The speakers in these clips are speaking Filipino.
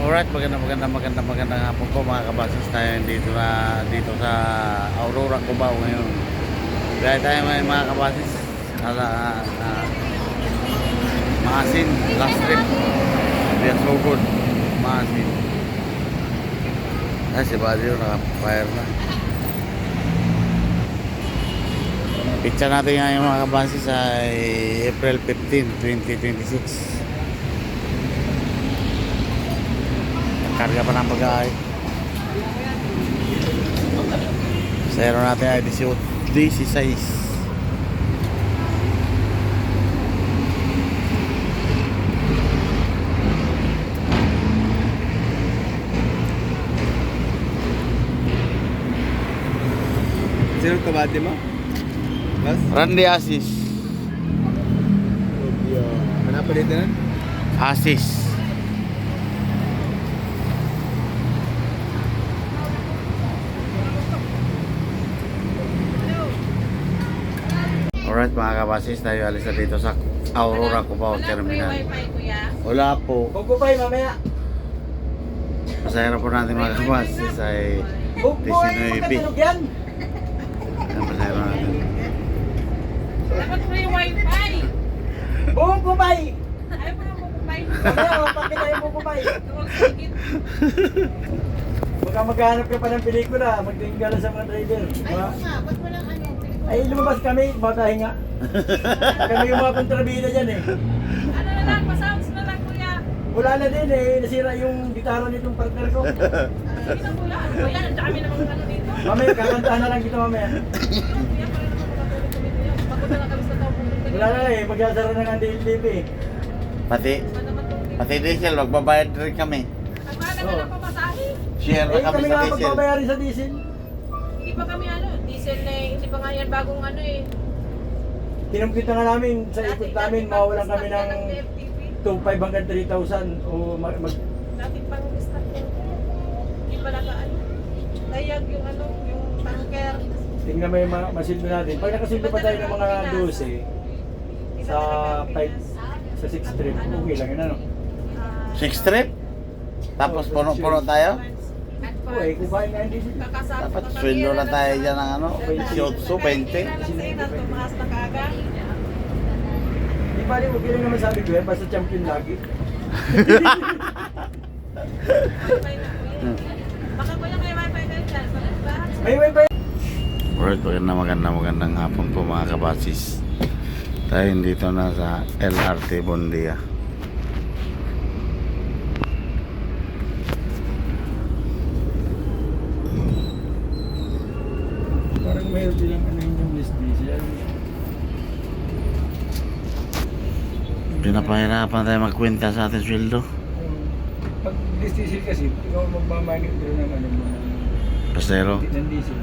Alright, magandang hapon po mga kabasis, tayo dito sa Aurora, Cubao ngayon. Kaya tayo mga kabasis Maasin, last trip Bias Bogod, Maasin. Ay, si Badio naka-fire na. Picture natin ngayon mga kabasis ay April 15, 2026. Karga pa ng pag-aay. Zero natin ay 16. Sino kabate mo? Bas? Randy Asis. Ano pa dito na? Asis. Alright mga kabasis, tayo alis na dito sa Aurora, Cubao Terminal. Wala po. Bugupay mamaya. Masaya po natin mga kabasis ay 19. yan. Yan, masaya natin. Dapat free wifi. Bugupay. Ayaw pa ng bukupay. Mamaya, mapakita yung bugupay. Tuwag sigit. Baka maghanap ka pa ng pelikula, magtingala sa mga driver. Ba't walang ano? Ay, lumabas kami, matahinga. Kami yung mga kontrabida dyan eh. Ano na lang, pasounds na lang kuya. Wala na din eh, nasira yung gitara nitong partner ko. Hindi na pula. Ano ba yan? Ang dami namang ano dito. Mamaya, kakantahan na lang kita mamaya. Kuya, pala naman makatulog kami kuya. Pagod na lang kami sa taong pumunta Wala na eh, magsasara na nga ang DLTV eh. Pati diesel, magbabayad rin kami. Ang mahal na lang pamasahe. Share na Eh, kami kami sa nga diesel. magbabayarin sa diesel. Hindi pa kami ano, diesel na eh. Hindi pa nga yan bagong ano eh. Kinumpita nga namin, sa ikot namin, mawalan kami ng FTV. 2,500 hanggang 3,000 o Dati pang stock yan. Hindi pa nakaan. Layag yung ano, yung tanker. tingnan mo yung mga masildo natin. Pag nakasildo pa tayo ng mga 12 sa 5, sa 6 trip, okay lang yun ano. 6 trip? Tapos puno-puno tayo? Oo eh, kukain nga hindi sila. Dapat sweldo na tayo dyan ng ano, 18, 20. Tumaas na kaagad. Di ba rin, okay lang naman sabi ko yan, basta champion lagi. Baka po yung may wifi kayo dyan. May wifi. Alright, magandang hapon po mga kabasis. Tayo dito na sa LRT Bondia. Parang mayroon silang ano yung list diesel. Pinapahirapan tayo magkwenta sa ating sweldo. Pag list diesel kasi, ikaw magmamagit doon ng ano mo, Pasero. ng diesel.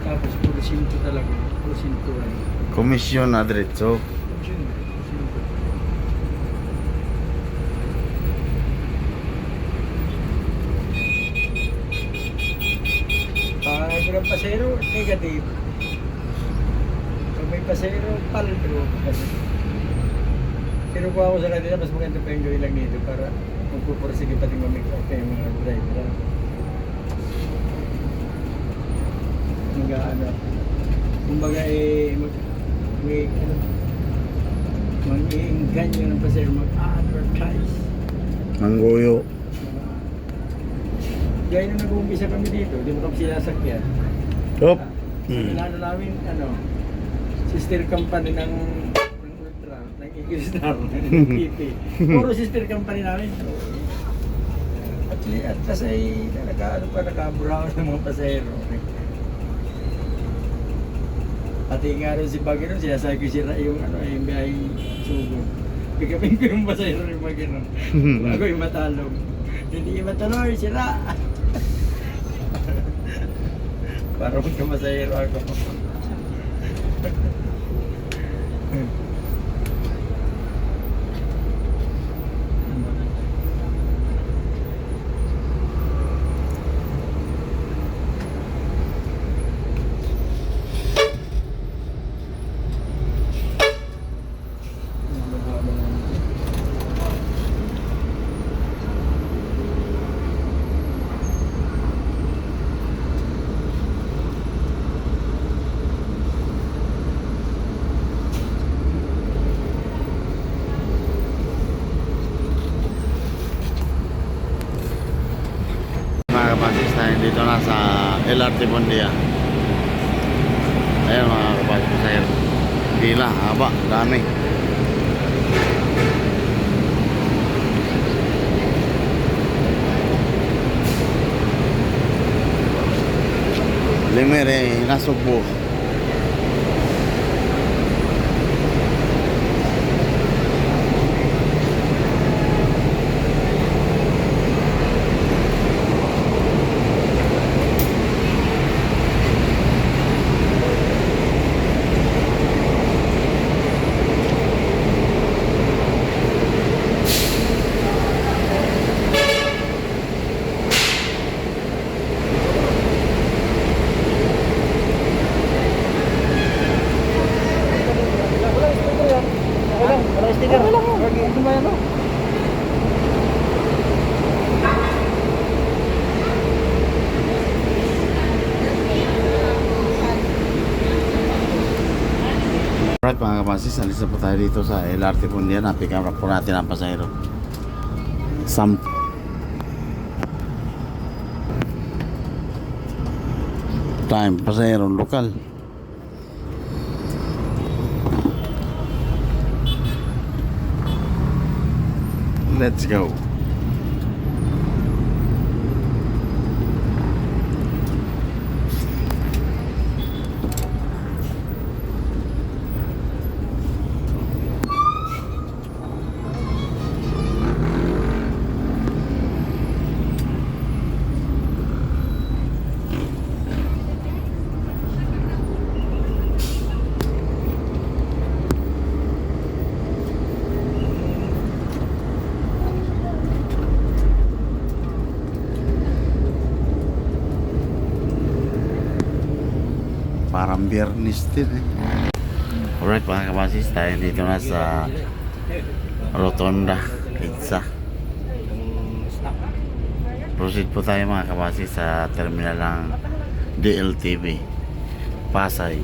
Tapos puro sinto talaga, puro sinto ano. Komisyon na diretso. Yun, sinto. Pag walang pasero, negative. Pag may pasero, paldo. Pero kung ako sa kanila, mas maganda pa yung gawin lang dito para magpupursige pati mamig okay yung mga driver. Ano, kumbaga eh, mag-i-engganyo ng pasero, mag-advertise. Mangguyo. Gaya nung nag-uumpisa kami dito, di mo kami sinasakyan. Yup. Ano namin, sister company ng Ultra, ng Eagle Star, ng PP. Puro sister company namin. At tas ay naka-brown ng mga pasero. Pati nga rin si Bagino, sinasabi ko sira yung yung biyahe sugod. Pagkapin ko yung pasero ng Bagino. Bago yung matalog. Hindi yung matalog, sira. Para magkamasayero ako. tayo dito na sa LRT Bondia. Ayan mga kabasis pasahero. Pila, haba, dami. Limere, nasugbo. Wala sticker. Ito ba yan o? Alright mga kabasis, alis na po tayo dito sa LRT Bondia. Pick up po natin ang pasahero. Time, pasahero, lokal. Let's go. Parang biyernes din eh. Alright mga kabasis, tayo dito na sa Rotonda, Pizza. Proceed po tayo mga kabasis sa terminal ng DLTV Pasay.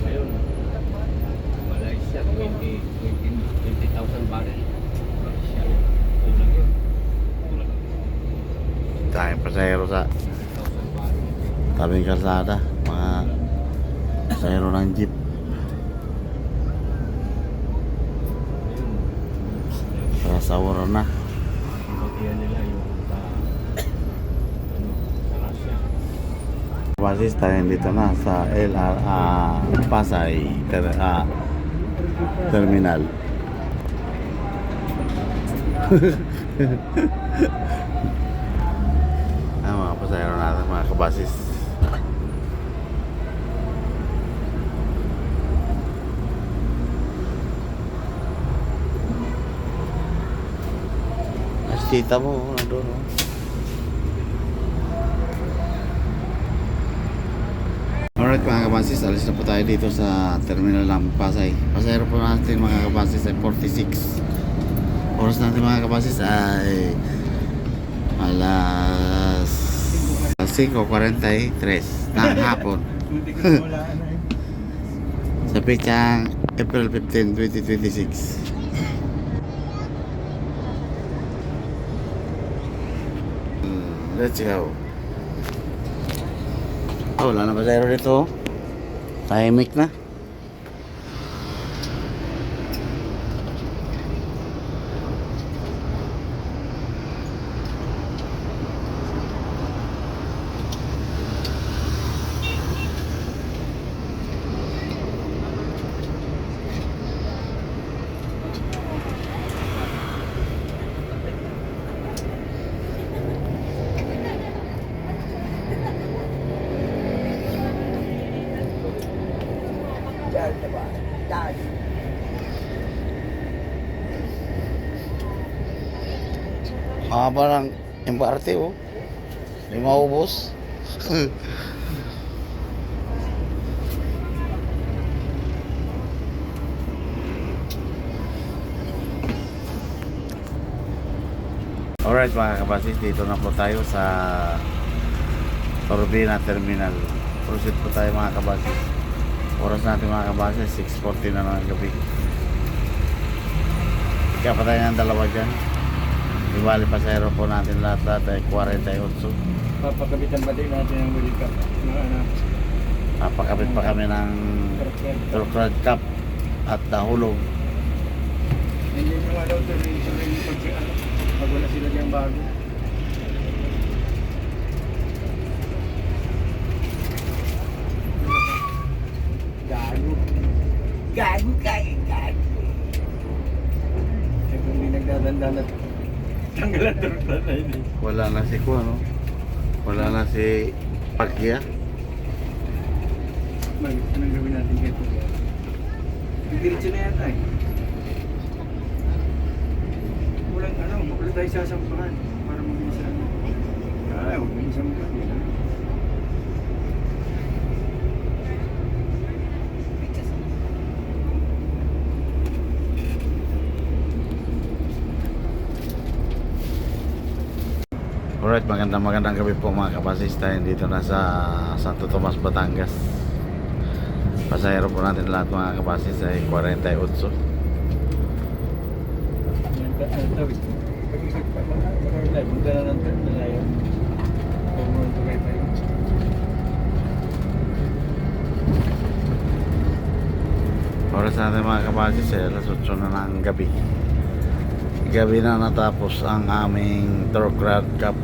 Ngayon, Malaysia, 20,000 barrel. Malaysia, kulang yun. Tayo pasahero sa 20,000 barrel. tabing kalsada, mga pasahero ng jeep. Sa oras na. Bagian nila yung sa, sa Russia. Basis tayo dito na sa Pasay Terminal. Mga pasahero natin, mga kabasis. Kita mo, nandun. Alright mga kabasis, alis na po tayo dito sa terminal ng Pasay. Pasahero po natin mga kabasis ay 46. Oras natin mga kabasis ay alas 5:43 ng hapon. Sa petsang April 15, 2026. Let's go. Oh, wala na pasahero dito. Tahimik na. Mahaba ng MRT oh. Hindi maubos. Alright mga kabasis, dito na po tayo sa Turbina Terminal. Proceed po tayo mga kabasis. Oras natin mga kabasis, 6:40 na ng gabi. Kaya pa tayo ng dalawa dyan. Ibali pasahero po natin lahat ay 48. Papakabitan ba din natin ang World Cup? Mga anak. Papakabit pa kami ng Torquad Cup at nahulog. Hindi nyo nga daw tuloy yung pag-ano. Pag wala sila diyang bago. Gago. Gago. Eh kung hindi nagdadandaan at tanggalan Torquad na yun eh. Wala na si Kuya, no? Wala na si Pagya. Anong gawin natin dito? Diretso na yata eh. Wala tayo sasampahan para mabilis ano. Ay, huwag mo sampahan. Alright, magandang gabi po mga kapasista. Dito na sa Santo Tomas, Batangas. Pasahero po natin lahat mga kapasista ay 48. Yan ka, ano tawid? Pag-isip pa mga punta na ng Talayan. Huwag mo ito kayo pa yun. Oras natin mga kapasista ay alas 8 na ng gabi. Gabi na natapos ang aming Torquad Cup.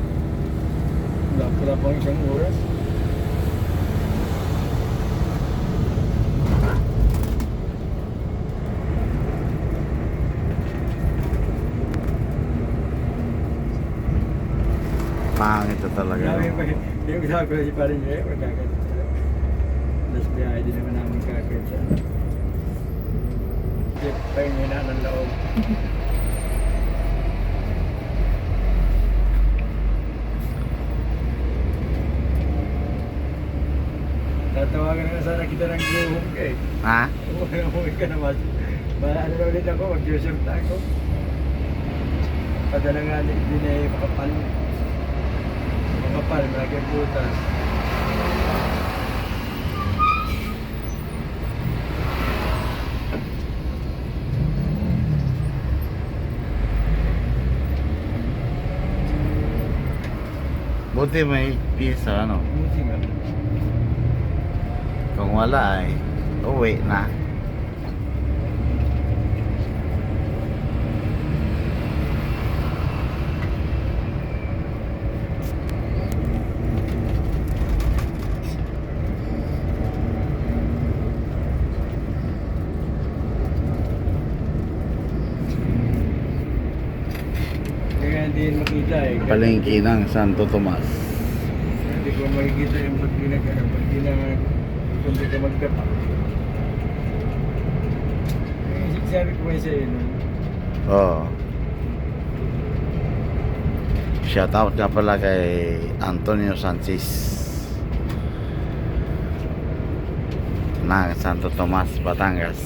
Wala pang isang oras. Pangit na talaga. Yung sabi ko si Parin Jay, magkakat. Tapos biyahe din naman namin kakit siya. Jeep pa yung hina ng loob. Tatawagan na sana kita ng gluhong ka eh. Ha? Umuwi ka naman. Ano na ulit ako, mag-usurp na ako. Padala nga din eh, makapal. Makapal, malagyan putas. Buti may pisa, ano? Buti nga. Kung wala ay uwi na. Kaya hindi yun makita eh. Palengke ng Santo Tomas. Hindi ko makikita yung pag kundi ka magkapa. Sabi ko kayo sa'yo nun. Oh. Shout out nga pala kay Antonio Sanchez ng Santo Tomas, Batangas.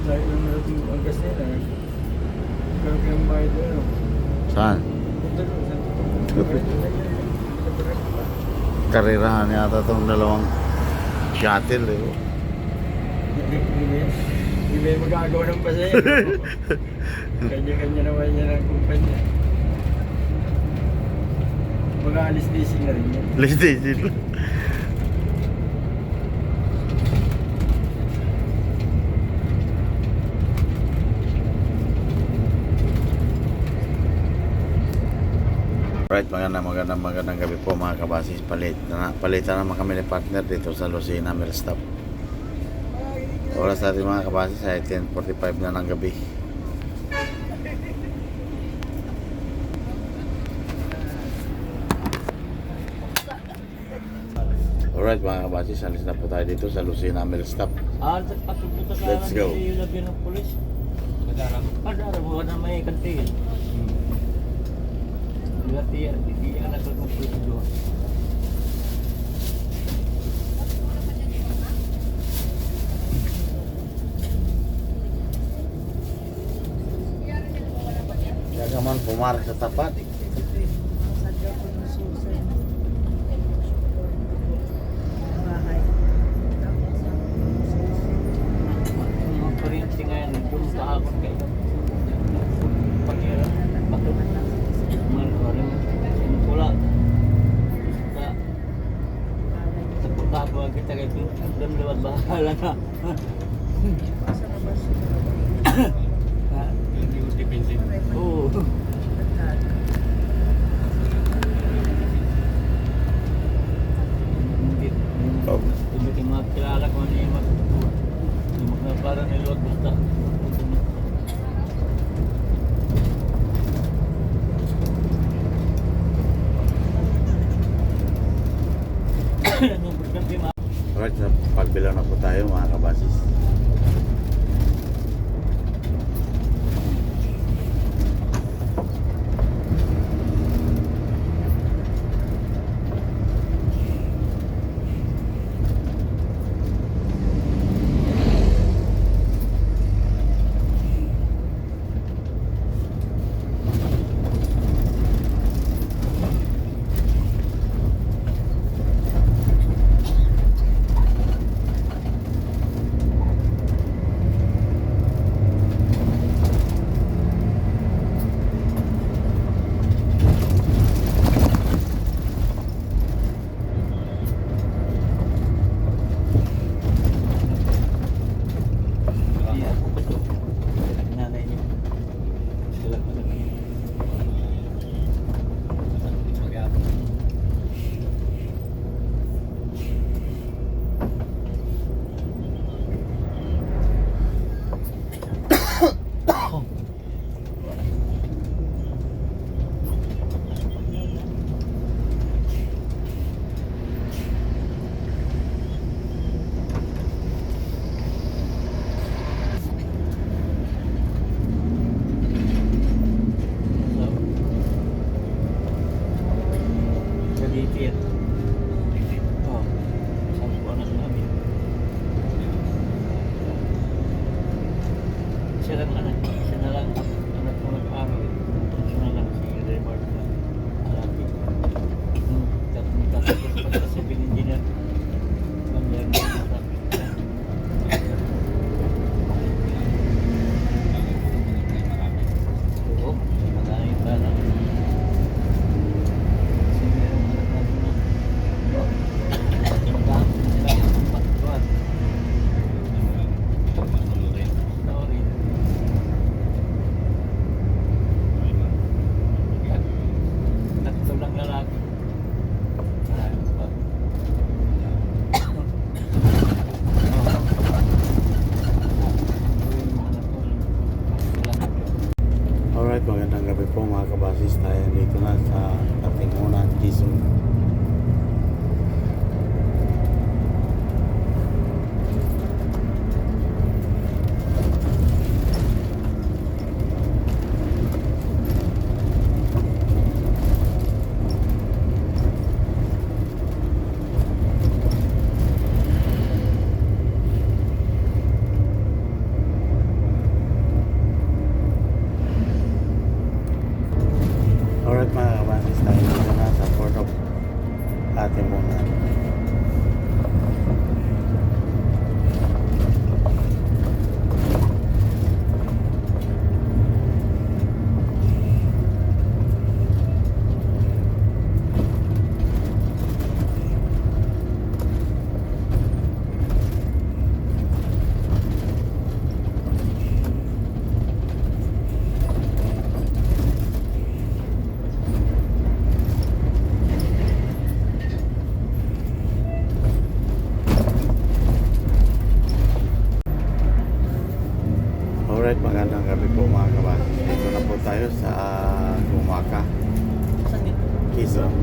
Dahil lang natin ang gas nila. Ikaw kayong bayad ano. Saan? Punta doon, saan ito? Karirahan yata itong dalawang shuttle eh. Hindi ba yung magagawa ng pasaya? Kanya-kanya naman niya ng kumpanya. Mag-aalis leasing na rin yan. PlayStation. Right, magandang gabi po mga kabasis. Palitan naman kami ni partner dito sa Lucena Millstop. Oras natin mga kabasis ay 10:45 na ng gabi. Alright mga kabasis, alis na po tayo dito sa Lucena Millstop. Patupunta sa Let's go. yung labi ng pulis. Padarang mo na may kantiin. Hindi anak ko kung pwede. Kaya man pumark sa tapat. Sadya ko ng susan. Bahay. Mga kuryente ngayon, doon sa akong kayo. Pangira, bato. Maraming sinupula. Sa pagkabo, kita kayo, doon lewat bahala na. Sa labas. Hindi ko defensive. Oo. Hindi ko makilala kung ano yung mga parang nilot basta. Alright, sa pagbilaw na po tayo mga kabasis. Magandang gabi po mga kabasis. Tayo dito na sa ating unang Quezon. Alright mga kabasis, tayo dito na sa Port of Atimunan. Alright, magandang gabi po mga kabasis. Dito na po tayo sa Gumaka, Quezon.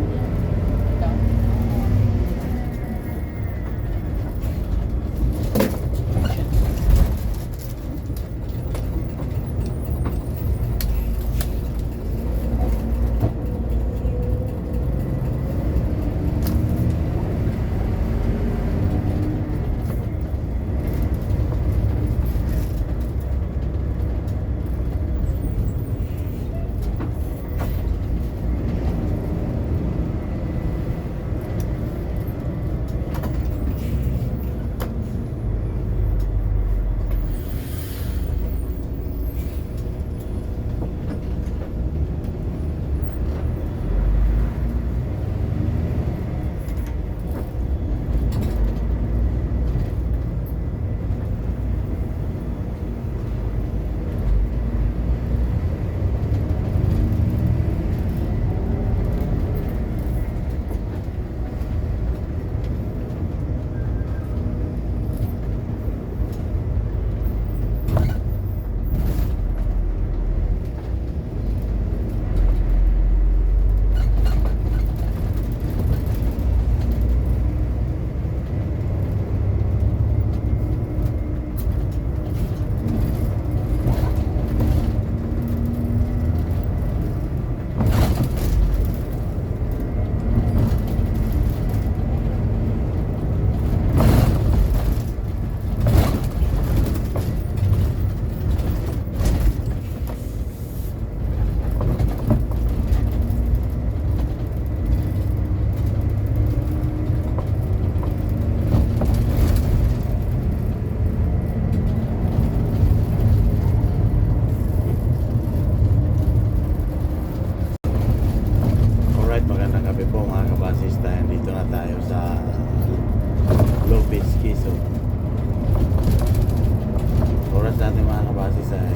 natin mga kabasis ay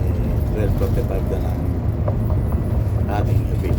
12:45 na lang ating gabi.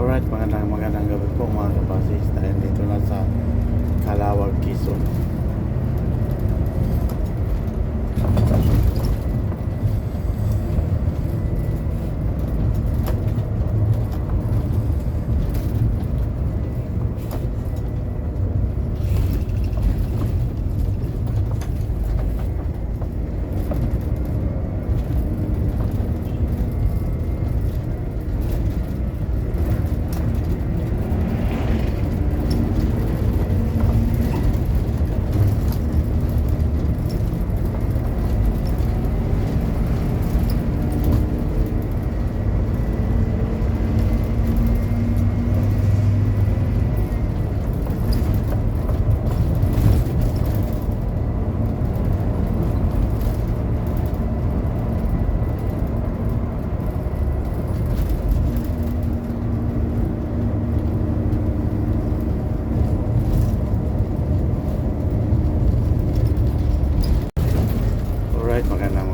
Alright, magandang gabi po mga kabasis. Tayo dito na sa Calawag, Quezon. Alright, magandang